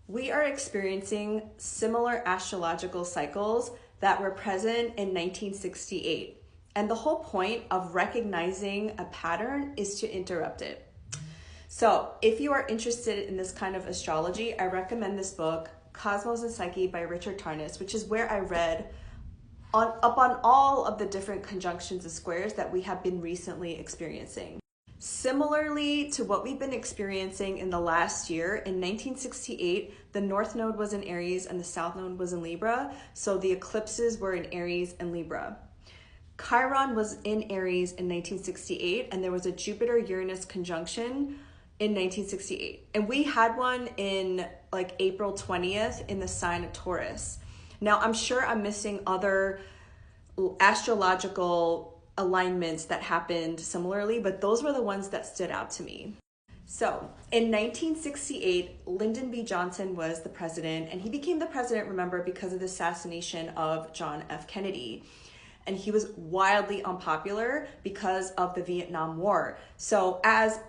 We are experiencing similar astrological cycles that were present in 1968. And the whole point of recognizing a pattern is to interrupt it. So if you are interested in this kind of astrology, I recommend this book, Cosmos and Psyche by Richard Tarnas, which is where I read up on all of the different conjunctions and squares that we have been recently experiencing. Similarly to what we've been experiencing in the last year, in 1968, the North Node was in Aries and the South Node was in Libra, so the eclipses were in Aries and Libra. Chiron was in Aries in 1968, and there was a Jupiter-Uranus conjunction in 1968. And we had one in like April 20th in the sign of Taurus. Now, I'm sure I'm missing other astrological alignments that happened similarly, but those were the ones that stood out to me. So in 1968, Lyndon B. Johnson was the president, and he became the president, remember, because of the assassination of John F. Kennedy. And he was wildly unpopular because of the Vietnam War. So as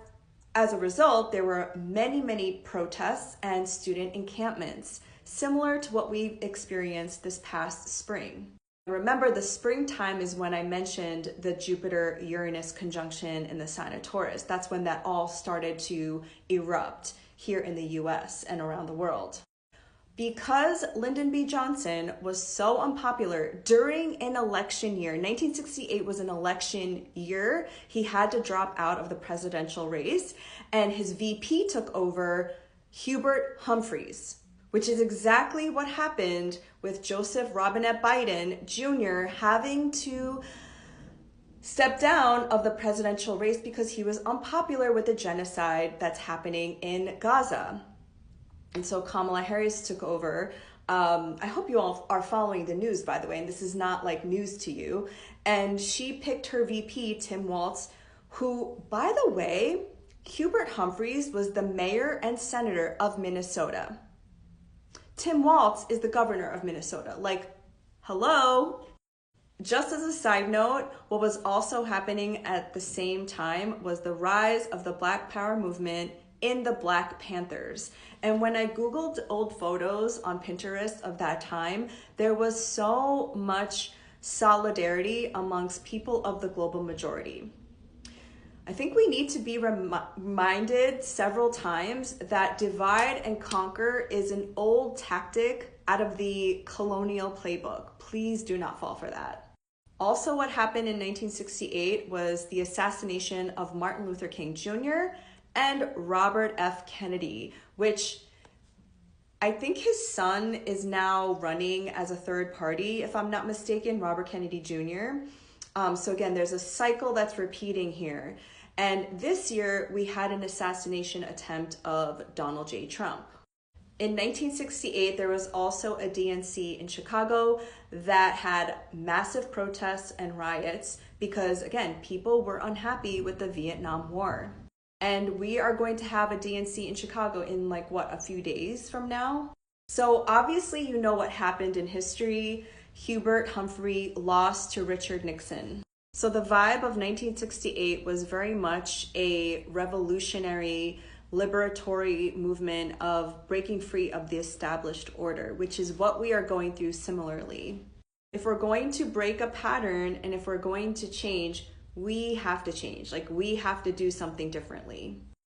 a result, there were many protests and student encampments, similar to what we've experienced this past spring. Remember, the springtime is when I mentioned the Jupiter-Uranus conjunction in the sign of Taurus. That's when that all started to erupt here in the US and around the world. Because Lyndon B. Johnson was so unpopular during an election year, 1968 was an election year, he had to drop out of the presidential race, and his VP took over, Hubert Humphreys, which is exactly what happened with Joseph Robinette Biden Jr. having to step down of the presidential race because he was unpopular with the genocide that's happening in Gaza. And so Kamala Harris took over. I hope you all are following the news, by the way, and this is not like news to you. And she picked her VP, Tim Walz, who, by the way, Hubert Humphreys was the mayor and senator of Minnesota. Tim Walz is the governor of Minnesota. Like, hello? Just as a side note, what was also happening at the same time was the rise of the Black Power movement in the Black Panthers. And when I Googled old photos on Pinterest of that time, there was so much solidarity amongst people of the global majority. I think we need to be reminded several times that divide and conquer is an old tactic out of the colonial playbook. Please do not fall for that. Also, what happened in 1968 was the assassination of Martin Luther King Jr. and Robert F. Kennedy, which I think his son is now running as a third party, if I'm not mistaken, Robert Kennedy Jr. So again, there's a cycle that's repeating here. And this year, we had an assassination attempt of Donald J. Trump. In 1968, there was also a DNC in Chicago that had massive protests and riots because, again, people were unhappy with the Vietnam War. And we are going to have a DNC in Chicago in like, what, a few days from now? So obviously, you know what happened in history. Hubert Humphrey lost to Richard Nixon. So the vibe of 1968 was very much a revolutionary, liberatory movement of breaking free of the established order, which is what we are going through similarly. If we're going to break a pattern and if we're going to change, we have to change. Like, we have to do something differently.